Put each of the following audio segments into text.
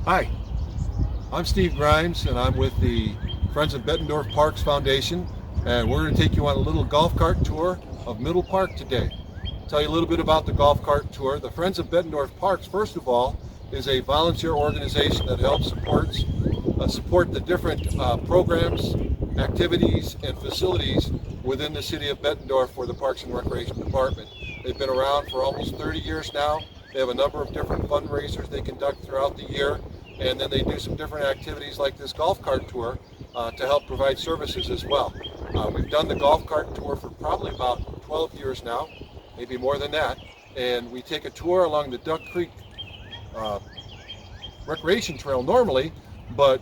Hi, I'm Steve Grimes, and I'm with the Friends of Bettendorf Parks Foundation, and we're going to take you on a little golf cart tour of Middle Park today. Tell you a little bit about the golf cart tour. The Friends of Bettendorf Parks, first of all, is a volunteer organization that helps support the different programs, activities, and facilities within the city of Bettendorf for the Parks and Recreation Department. They've been around for almost 30 years now. They have a number of different fundraisers they conduct throughout the year, and then they do some different activities like this golf cart tour to help provide services as well. We've done the golf cart tour for probably about 12 years now, maybe more than that, and we take a tour along the Duck Creek uh, recreation trail normally, but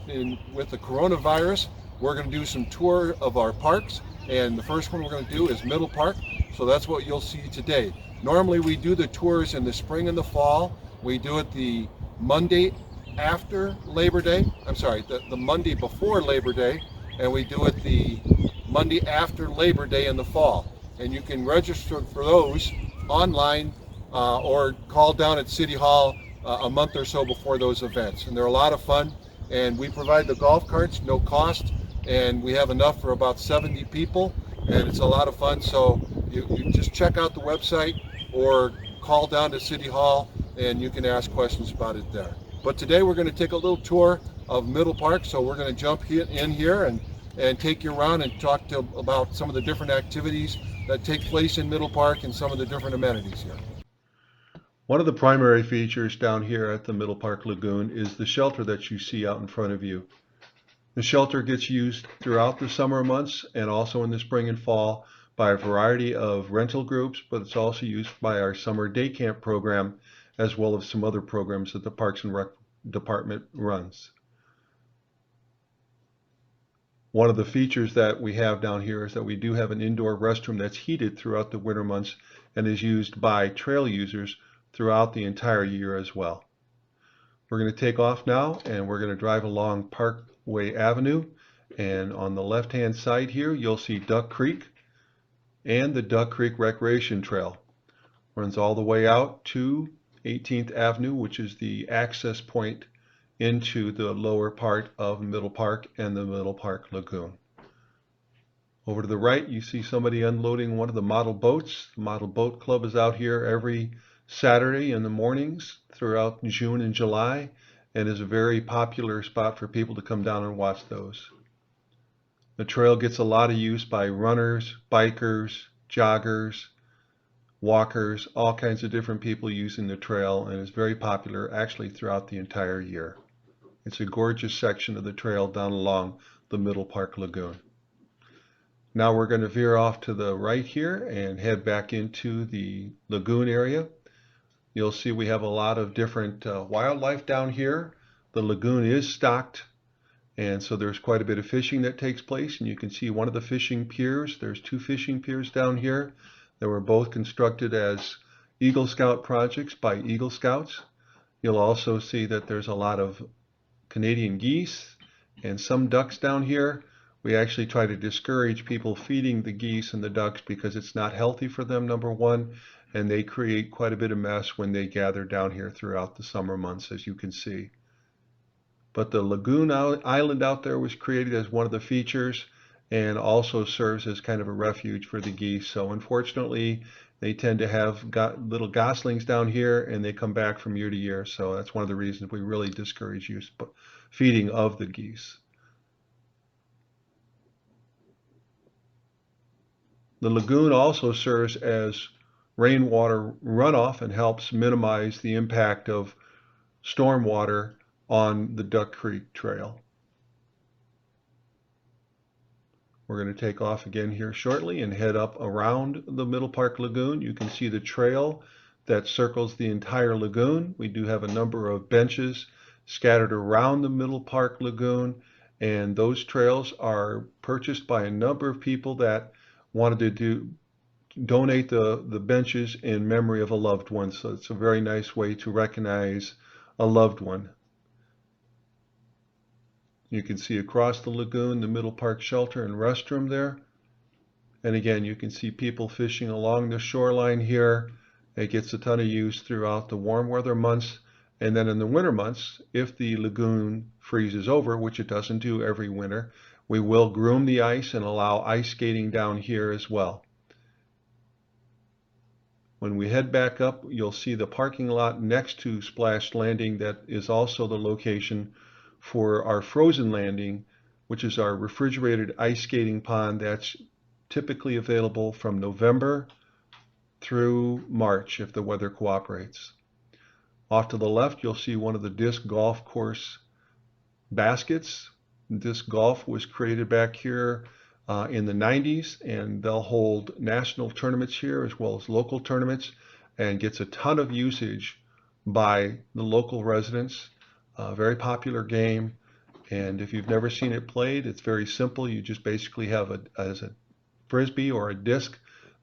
with the coronavirus, we're going to do some tour of our parks, and the first one we're going to do is Middle Park, so that's what you'll see today. Normally we do the tours in the spring and the fall. We do it the Monday after Labor Day, the Monday before Labor Day, and we do it the Monday after Labor Day in the fall. And you can register for those online or call down at City Hall a month or so before those events. And they're a lot of fun. And we provide the golf carts, no cost, and we have enough for about 70 people. And it's a lot of fun. So you just check out the website or call down to City Hall and you can ask questions about it there. But today we're going to take a little tour of Middle Park. So we're going to jump in here and take you around and about some of the different activities that take place in Middle Park and some of the different amenities here. One of the primary features down here at the Middle Park Lagoon is the shelter that you see out in front of you. The shelter gets used throughout the summer months and also in the spring and fall by a variety of rental groups, but it's also used by our summer day camp program as well as some other programs that the Parks and Rec Department runs. One of the features that we have down here is that we do have an indoor restroom that's heated throughout the winter months and is used by trail users throughout the entire year as well. We're going to take off now and we're going to drive along Parkway Avenue, and on the left hand side here you'll see Duck Creek and the Duck Creek Recreation Trail. Runs all the way out to 18th Avenue, which is the access point into the lower part of Middle Park and the Middle Park Lagoon. Over to the right, you see somebody unloading one of the model boats. The Model Boat Club is out here every Saturday in the mornings throughout June and July, and is a very popular spot for people to come down and watch those. The trail gets a lot of use by runners, bikers, joggers, walkers, all kinds of different people using the trail, and is very popular actually throughout the entire year. It's a gorgeous section of the trail down along the Middle Park Lagoon. Now we're going to veer off to the right here and head back into the lagoon area. You'll see we have a lot of different wildlife down here. The lagoon is stocked, and so there's quite a bit of fishing that takes place, and you can see one of the fishing piers. There's two fishing piers down here that were both constructed as Eagle Scout projects by Eagle Scouts. You'll also see that there's a lot of Canadian geese and some ducks down here. We actually try to discourage people feeding the geese and the ducks because it's not healthy for them, number one, and they create quite a bit of mess when they gather down here throughout the summer months, as you can see. But the lagoon island out there was created as one of the features and also serves as kind of a refuge for the geese. So unfortunately, they tend to have little goslings down here and they come back from year to year. So that's one of the reasons we really discourage use feeding of the geese. The lagoon also serves as rainwater runoff and helps minimize the impact of stormwater on the Duck Creek Trail. We're going to take off again here shortly and head up around the Middle Park Lagoon. You can see the trail that circles the entire lagoon. We do have a number of benches scattered around the Middle Park Lagoon, and those trails are purchased by a number of people that wanted to donate the benches in memory of a loved one. So it's a very nice way to recognize a loved one. You can see across the lagoon the Middle Park shelter and restroom there. And again, you can see people fishing along the shoreline here. It gets a ton of use throughout the warm weather months And then in the winter months, if the lagoon freezes over, which it doesn't do every winter, we will groom the ice and allow ice skating down here as well. When we head back up, you'll see the parking lot next to Splash Landing. That is also the location for our frozen landing, which is our refrigerated ice skating pond that's typically available from November through March if the weather cooperates. Off to the left, you'll see one of the disc golf course baskets. Disc golf was created back here in the 90s, and they'll hold national tournaments here as well as local tournaments, and gets a ton of usage by the local residents. Very popular game, and if you've never seen it played, it's very simple. You just basically have a frisbee or a disc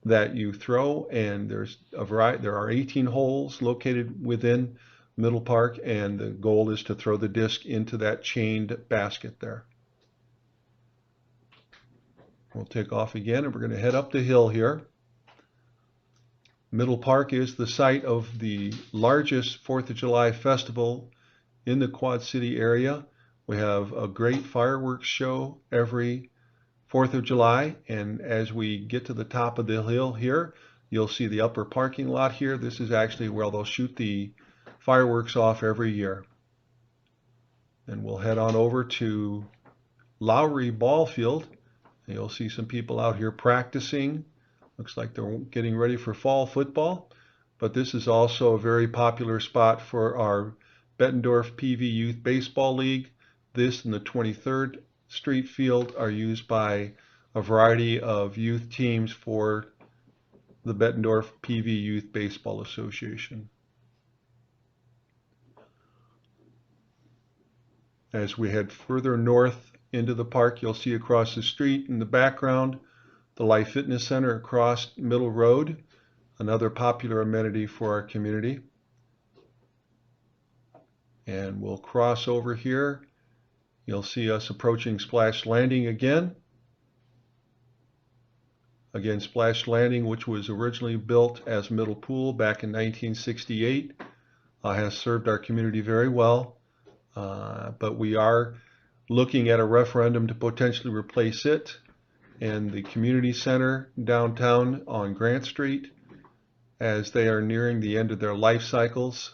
that you throw, and there's a variety. There are 18 holes located within Middle Park, and the goal is to throw the disc into that chained basket there. We'll take off again, and we're going to head up the hill here. Middle Park is the site of the largest 4th of July festival in the Quad City area. We have a great fireworks show every 4th of July, and as we get to the top of the hill here, you'll see the upper parking lot here. This is actually where they'll shoot the fireworks off every year. And we'll head on over to Lowry Ball Field. You'll see some people out here practicing. Looks like they're getting ready for fall football, but this is also a very popular spot for our Bettendorf PV Youth Baseball League. This and the 23rd Street Field are used by a variety of youth teams for the Bettendorf PV Youth Baseball Association. As we head further north into the park, you'll see across the street in the background the Life Fitness Center across Middle Road, another popular amenity for our community. And we'll cross over here. You'll see us approaching Splash Landing again. Again, Splash Landing, which was originally built as Middle Pool back in 1968, has served our community very well. But we are looking at a referendum to potentially replace it and the community center downtown on Grant Street, as they are nearing the end of their life cycles.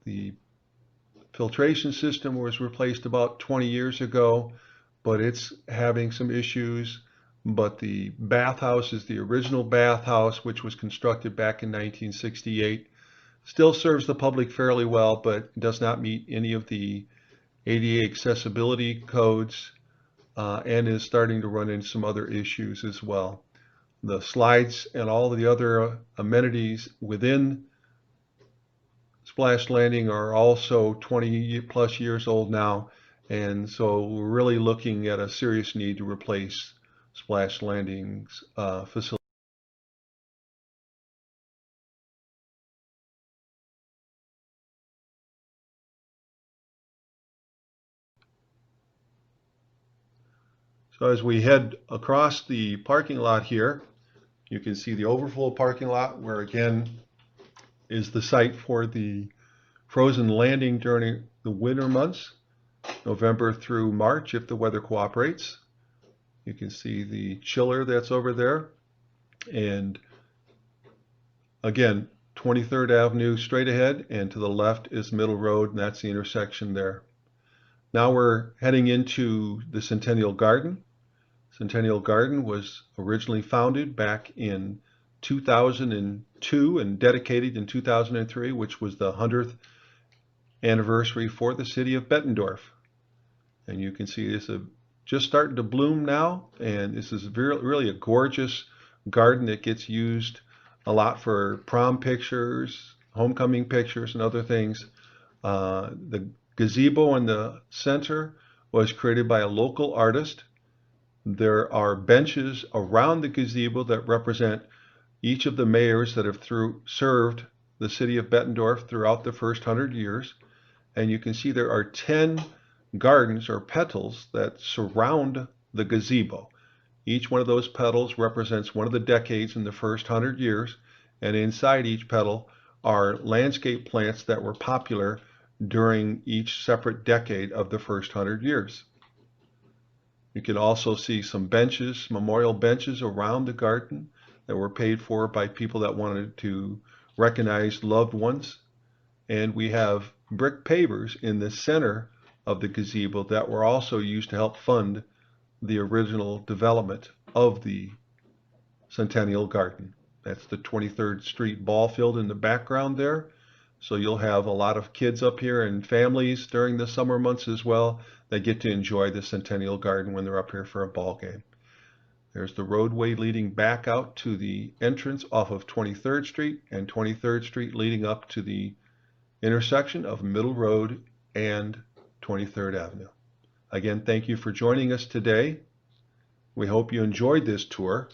The filtration system was replaced about 20 years ago, but it's having some issues. But the bathhouse is the original bathhouse, which was constructed back in 1968. Still serves the public fairly well, but does not meet any of the ADA accessibility codes, and is starting to run into some other issues as well. The slides and all the other amenities within Splash Landing are also 20 plus years old now, and so we're really looking at a serious need to replace Splash Landing's facility. So as we head across the parking lot here, you can see the overflow parking lot, where again is the site for the frozen landing during the winter months, November through March if the weather cooperates. You can see the chiller that's over there, and again 23rd Avenue straight ahead, and to the left is Middle Road, and that's the intersection there. Now we're heading into the Centennial Garden. Centennial Garden was originally founded back in 2002 and dedicated in 2003, which was the 100th anniversary for the city of Bettendorf. And you can see this is just starting to bloom now, and this is really a gorgeous garden that gets used a lot for prom pictures, homecoming pictures, and other things. The gazebo in the center was created by a local artist. There are benches around the gazebo that represent each of the mayors that have served the city of Bettendorf throughout the first 100 years. And you can see there are 10 gardens or petals that surround the gazebo. Each one of those petals represents one of the decades in the first 100 years, and inside each petal are landscape plants that were popular during each separate decade of the first 100 years. You can also see some benches, memorial benches around the garden that were paid for by people that wanted to recognize loved ones. And we have brick pavers in the center of the gazebo that were also used to help fund the original development of the Centennial Garden. That's the 23rd Street ball field in the background there. So you'll have a lot of kids up here and families during the summer months as well that get to enjoy the Centennial Garden when they're up here for a ball game. There's the roadway leading back out to the entrance off of 23rd Street and 23rd Street leading up to the intersection of Middle Road and 23rd Avenue. Again, thank you for joining us today. We hope you enjoyed this tour.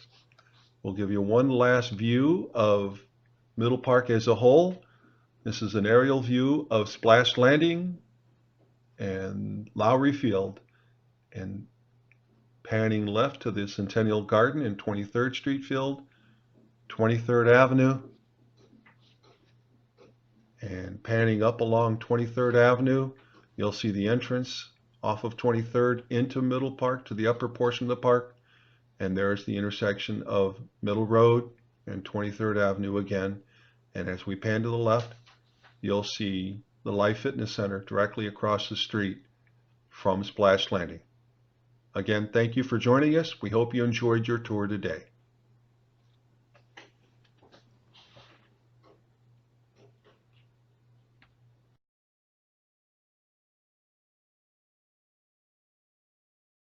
We'll give you one last view of Middle Park as a whole. This is an aerial view of Splash Landing and Lowry Field, and panning left to the Centennial Garden in 23rd Street Field, 23rd Avenue, and panning up along 23rd Avenue, you'll see the entrance off of 23rd into Middle Park to the upper portion of the park, and there's the intersection of Middle Road and 23rd Avenue again. And as we pan to the left, you'll see the Life Fitness Center directly across the street from Splash Landing. Again, thank you for joining us. We hope you enjoyed your tour today.